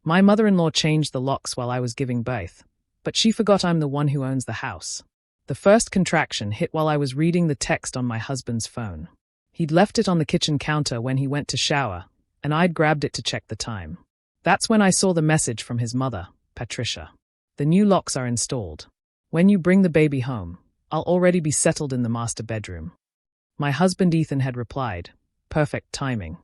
My mother-in-law changed the locks while I was giving birth, but she forgot I'm the one who owns the house. The first contraction hit while I was reading the text on my husband's phone. He'd left it on the kitchen counter when he went to shower, and I'd grabbed it to check the time. That's when I saw the message from his mother, Patricia. The new locks are installed. When you bring the baby home, I'll already be settled in the master bedroom. My husband Ethan had replied, perfect timing.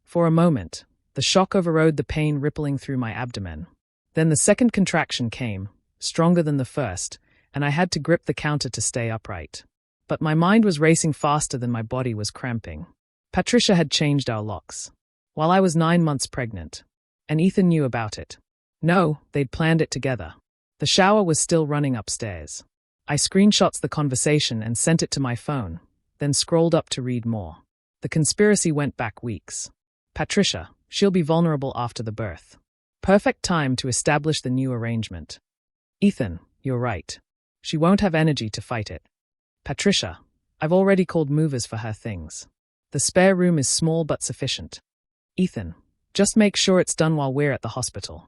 For a moment, the shock overrode the pain rippling through my abdomen. Then the second contraction came, stronger than the first, and I had to grip the counter to stay upright. But my mind was racing faster than my body was cramping. Patricia had changed our locks while I was 9 months pregnant, and Ethan knew about it. No, they'd planned it together. The shower was still running upstairs. I screenshots the conversation and sent it to my phone, then scrolled up to read more. The conspiracy went back weeks. Patricia, she'll be vulnerable after the birth. Perfect time to establish the new arrangement. Ethan, you're right. She won't have energy to fight it. Patricia, I've already called movers for her things. The spare room is small but sufficient. Ethan, just make sure it's done while we're at the hospital.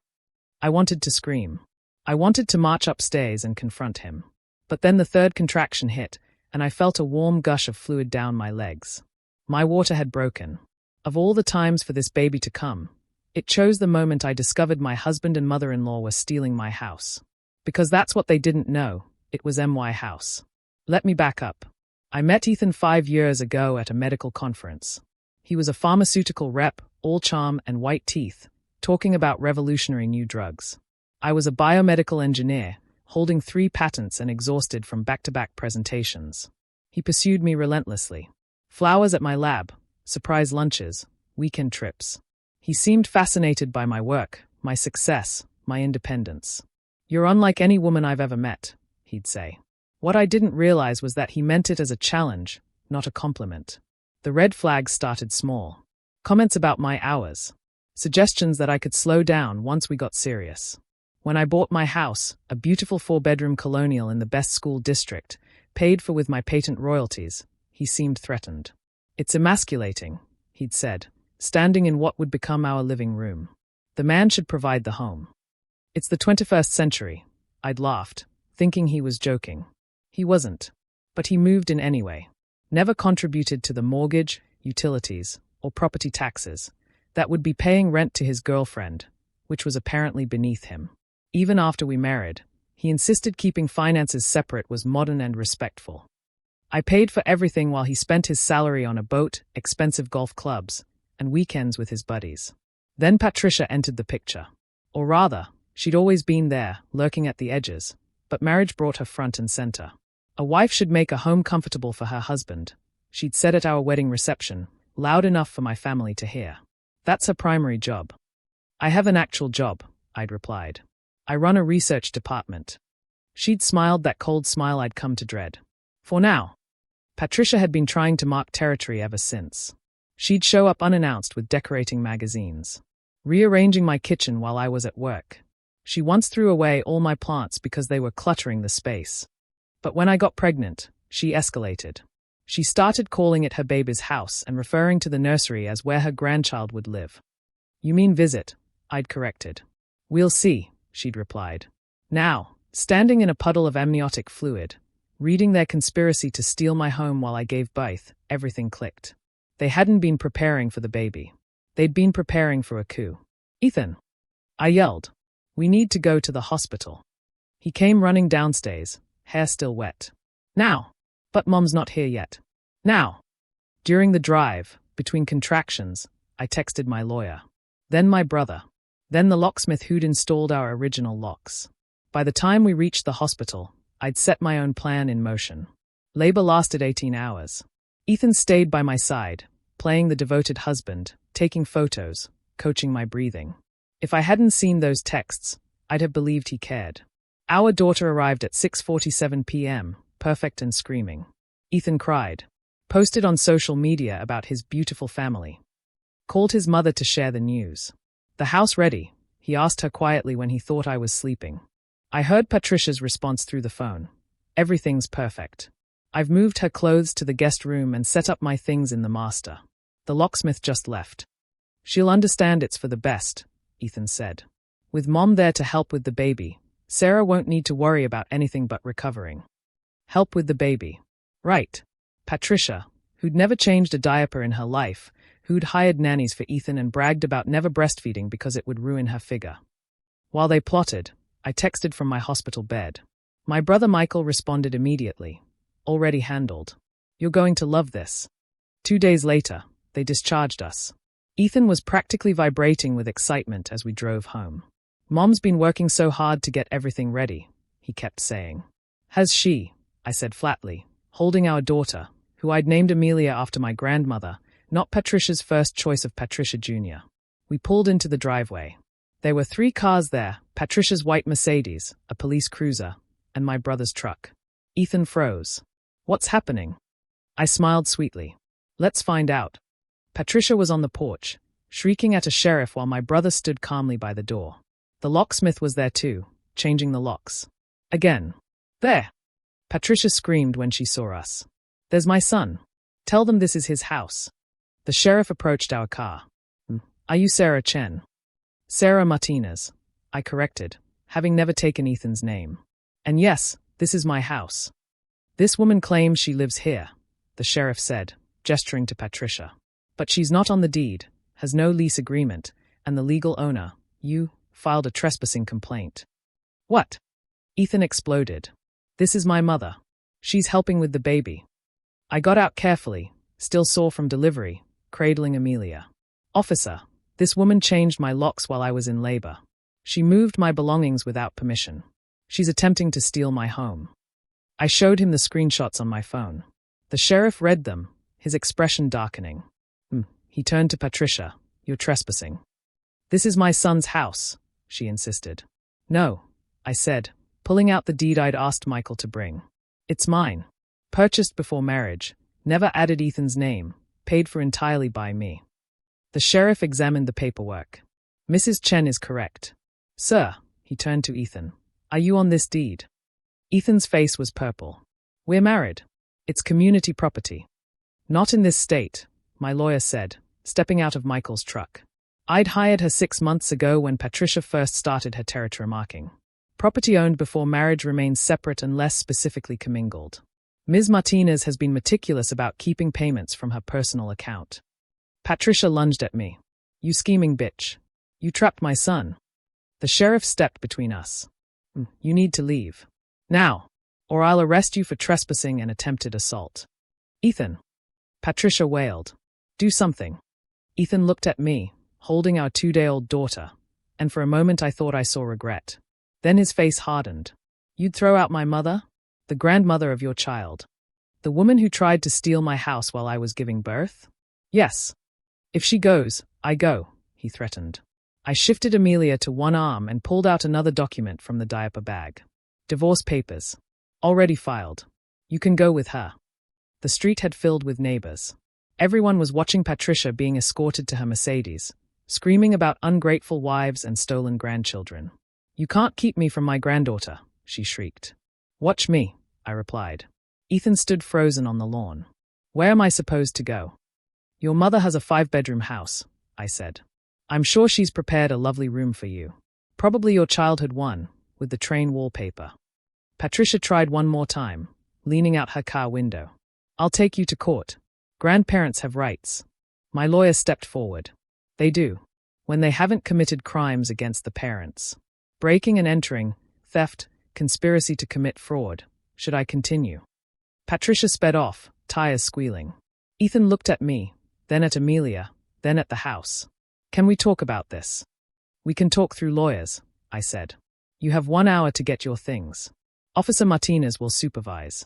I wanted to scream. I wanted to march upstairs and confront him. But then the third contraction hit, and I felt a warm gush of fluid down my legs. My water had broken. Of all the times for this baby to come, it chose the moment I discovered my husband and mother-in-law were stealing my house. Because that's what they didn't know, it was my house. Let me back up. I met Ethan 5 years ago at a medical conference. He was a pharmaceutical rep, all charm and white teeth, talking about revolutionary new drugs. I was a biomedical engineer, holding 3 patents and exhausted from back-to-back presentations. He pursued me relentlessly. Flowers at my lab, surprise lunches, weekend trips. He seemed fascinated by my work, my success, my independence. You're unlike any woman I've ever met, he'd say. What I didn't realize was that he meant it as a challenge, not a compliment. The red flags started small. Comments about my hours. Suggestions that I could slow down once we got serious. When I bought my house, a beautiful 4-bedroom colonial in the best school district, paid for with my patent royalties, he seemed threatened. It's emasculating, he'd said, standing in what would become our living room. The man should provide the home. It's the 21st century, I'd laughed, thinking he was joking. He wasn't. But he moved in anyway. Never contributed to the mortgage, utilities, or property taxes. That would be paying rent to his girlfriend, which was apparently beneath him. Even after we married, he insisted keeping finances separate was modern and respectful. I paid for everything while he spent his salary on a boat, expensive golf clubs, and weekends with his buddies. Then Patricia entered the picture. Or rather, she'd always been there, lurking at the edges, but marriage brought her front and center. A wife should make a home comfortable for her husband, she'd said at our wedding reception, loud enough for my family to hear. That's her primary job. I have an actual job, I'd replied. I run a research department. She'd smiled that cold smile I'd come to dread. For now. Patricia had been trying to mark territory ever since. She'd show up unannounced with decorating magazines. Rearranging my kitchen while I was at work. She once threw away all my plants because they were cluttering the space. But when I got pregnant, she escalated. She started calling it her baby's house and referring to the nursery as where her grandchild would live. You mean visit, I'd corrected. We'll see, she'd replied. Now, standing in a puddle of amniotic fluid, reading their conspiracy to steal my home while I gave birth, everything clicked. They hadn't been preparing for the baby. They'd been preparing for a coup. Ethan, I yelled. We need to go to the hospital. He came running downstairs, hair still wet. Now. But Mom's not here yet. Now. During the drive, between contractions, I texted my lawyer. Then my brother. Then the locksmith who'd installed our original locks. By the time we reached the hospital, I'd set my own plan in motion. Labor lasted 18 hours. Ethan stayed by my side, playing the devoted husband, taking photos, coaching my breathing. If I hadn't seen those texts, I'd have believed he cared. Our daughter arrived at 6:47 p.m., perfect and screaming. Ethan cried. Posted on social media about his beautiful family. Called his mother to share the news. The house ready, he asked her quietly when he thought I was sleeping. I heard Patricia's response through the phone. Everything's perfect. I've moved her clothes to the guest room and set up my things in the master. The locksmith just left. She'll understand it's for the best, Ethan said. With Mom there to help with the baby, Sarah won't need to worry about anything but recovering. Help with the baby. Right. Patricia, who'd never changed a diaper in her life, who'd hired nannies for Ethan and bragged about never breastfeeding because it would ruin her figure. While they plotted, I texted from my hospital bed. My brother Michael responded immediately. Already handled. You're going to love this. 2 days later, they discharged us. Ethan was practically vibrating with excitement as we drove home. Mom's been working so hard to get everything ready, he kept saying. Has she? I said flatly, holding our daughter, who I'd named Amelia after my grandmother, not Patricia's first choice of Patricia Jr. We pulled into the driveway. There were 3 cars there, Patricia's white Mercedes, a police cruiser, and my brother's truck. Ethan froze. What's happening? I smiled sweetly. Let's find out. Patricia was on the porch, shrieking at a sheriff while my brother stood calmly by the door. The locksmith was there too, changing the locks. Again. There! Patricia screamed when she saw us. There's my son. Tell them this is his house. The sheriff approached our car. Are you Sarah Chen? Sarah Martinez, I corrected, having never taken Ethan's name. And yes, this is my house. This woman claims she lives here, the sheriff said, gesturing to Patricia. But she's not on the deed, has no lease agreement, and the legal owner, you, filed a trespassing complaint. What? Ethan exploded. This is my mother. She's helping with the baby. I got out carefully, still sore from delivery, cradling Amelia. Officer, this woman changed my locks while I was in labor. She moved my belongings without permission. She's attempting to steal my home. I showed him the screenshots on my phone. The sheriff read them, his expression darkening. He turned to Patricia. You're trespassing. This is my son's house, she insisted. No, I said, pulling out the deed I'd asked Michael to bring. It's mine. Purchased before marriage, never added Ethan's name, paid for entirely by me. The sheriff examined the paperwork. Mrs. Chen is correct. Sir, he turned to Ethan. Are you on this deed? Ethan's face was purple. We're married. It's community property. Not in this state, my lawyer said, stepping out of Michael's truck. I'd hired her 6 months ago when Patricia first started her territory marking. Property owned before marriage remains separate unless specifically commingled. Ms. Martinez has been meticulous about keeping payments from her personal account. Patricia lunged at me. You scheming bitch. You trapped my son. The sheriff stepped between us. You need to leave. Now, or I'll arrest you for trespassing and attempted assault. Ethan. Patricia wailed. Do something. Ethan looked at me, holding our 2-day-old daughter, and for a moment I thought I saw regret. Then his face hardened. You'd throw out my mother? The grandmother of your child. The woman who tried to steal my house while I was giving birth? Yes. If she goes, I go, he threatened. I shifted Amelia to one arm and pulled out another document from the diaper bag. Divorce papers. Already filed. You can go with her. The street had filled with neighbors. Everyone was watching Patricia being escorted to her Mercedes, screaming about ungrateful wives and stolen grandchildren. You can't keep me from my granddaughter, she shrieked. Watch me, I replied. Ethan stood frozen on the lawn. Where am I supposed to go? Your mother has a 5-bedroom house, I said. I'm sure she's prepared a lovely room for you. Probably your childhood one, with the train wallpaper. Patricia tried one more time, leaning out her car window. I'll take you to court. Grandparents have rights. My lawyer stepped forward. They do. When they haven't committed crimes against the parents. Breaking and entering, theft, conspiracy to commit fraud. Should I continue? Patricia sped off, tires squealing. Ethan looked at me, then at Amelia, then at the house. Can we talk about this? We can talk through lawyers, I said. You have 1 hour to get your things. Officer Martinez will supervise.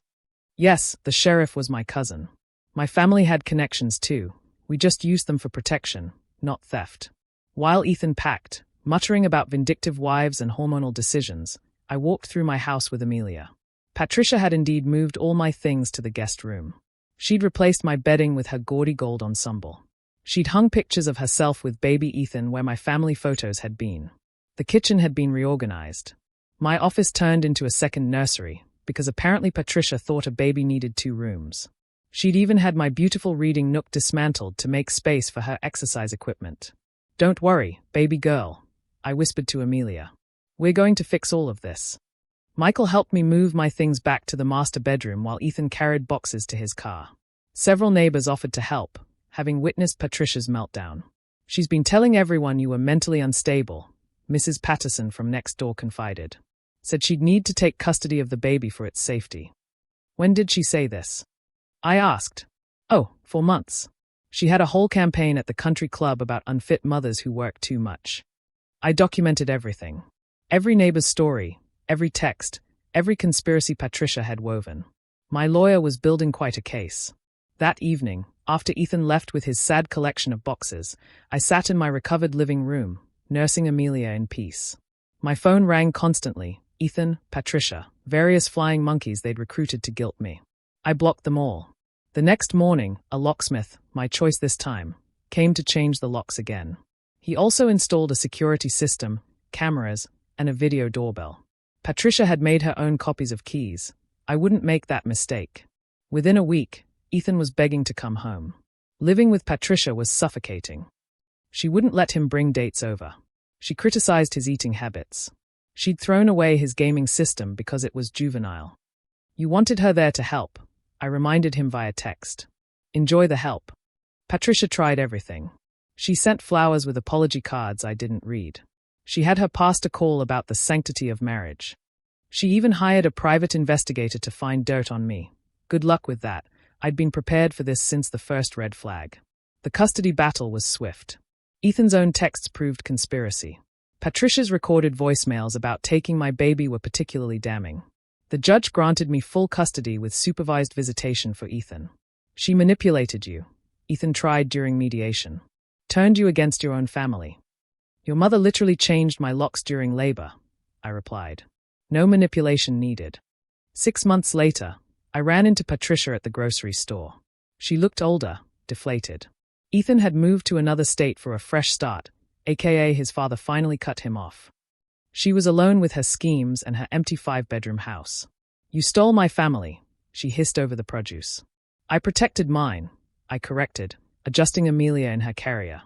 Yes, the sheriff was my cousin. My family had connections too. We just used them for protection, not theft. While Ethan packed, muttering about vindictive wives and hormonal decisions, I walked through my house with Amelia. Patricia had indeed moved all my things to the guest room. She'd replaced my bedding with her gaudy gold ensemble. She'd hung pictures of herself with baby Ethan where my family photos had been. The kitchen had been reorganized. My office turned into a second nursery, because apparently Patricia thought a baby needed 2 rooms. She'd even had my beautiful reading nook dismantled to make space for her exercise equipment. Don't worry, baby girl. I whispered to Amelia. We're going to fix all of this. Michael helped me move my things back to the master bedroom while Ethan carried boxes to his car. Several neighbors offered to help, having witnessed Patricia's meltdown. She's been telling everyone you were mentally unstable, Mrs. Patterson from next door confided. Said she'd need to take custody of the baby for its safety. When did she say this? I asked. Oh, for months. She had a whole campaign at the country club about unfit mothers who work too much. I documented everything. Every neighbor's story, every text, every conspiracy Patricia had woven. My lawyer was building quite a case. That evening, after Ethan left with his sad collection of boxes, I sat in my recovered living room, nursing Amelia in peace. My phone rang constantly. Ethan, Patricia, various flying monkeys they'd recruited to guilt me. I blocked them all. The next morning, a locksmith, my choice this time, came to change the locks again. He also installed a security system, cameras, and a video doorbell. Patricia had made her own copies of keys. I wouldn't make that mistake. Within a week, Ethan was begging to come home. Living with Patricia was suffocating. She wouldn't let him bring dates over. She criticized his eating habits. She'd thrown away his gaming system because it was juvenile. You wanted her there to help, I reminded him via text. Enjoy the help. Patricia tried everything. She sent flowers with apology cards I didn't read. She had her pastor call about the sanctity of marriage. She even hired a private investigator to find dirt on me. Good luck with that. I'd been prepared for this since the first red flag. The custody battle was swift. Ethan's own texts proved conspiracy. Patricia's recorded voicemails about taking my baby were particularly damning. The judge granted me full custody with supervised visitation for Ethan. She manipulated you. Ethan tried during mediation. Turned you against your own family. Your mother literally changed my locks during labor, I replied. No manipulation needed. 6 months later, I ran into Patricia at the grocery store. She looked older, deflated. Ethan had moved to another state for a fresh start, aka his father finally cut him off. She was alone with her schemes and her empty 5-bedroom house. You stole my family, she hissed over the produce. I protected mine, I corrected, adjusting Amelia in her carrier.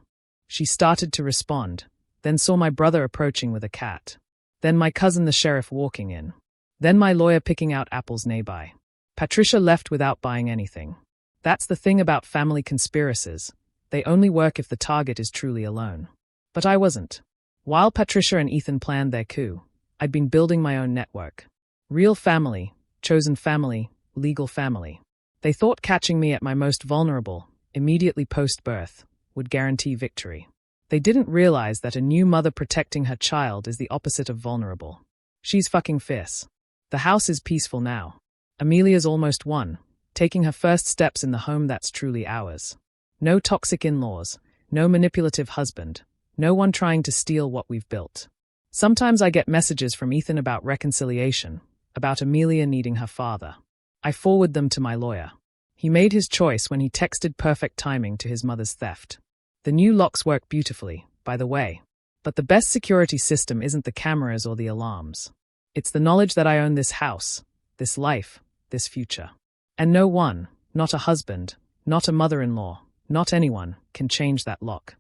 She started to respond, then saw my brother approaching with a cat. Then my cousin the sheriff walking in. Then my lawyer picking out apples nearby. Patricia left without buying anything. That's the thing about family conspiracies. They only work if the target is truly alone. But I wasn't. While Patricia and Ethan planned their coup, I'd been building my own network. Real family, chosen family, legal family. They thought catching me at my most vulnerable, immediately post-birth, would guarantee victory. They didn't realize that a new mother protecting her child is the opposite of vulnerable. She's fucking fierce. The house is peaceful now. Amelia's almost 1, taking her first steps in the home that's truly ours. No toxic in-laws, no manipulative husband, no one trying to steal what we've built. Sometimes I get messages from Ethan about reconciliation, about Amelia needing her father. I forward them to my lawyer. He made his choice when he texted perfect timing to his mother's theft. The new locks work beautifully, by the way. But the best security system isn't the cameras or the alarms. It's the knowledge that I own this house, this life, this future. And no one, not a husband, not a mother-in-law, not anyone, can change that lock.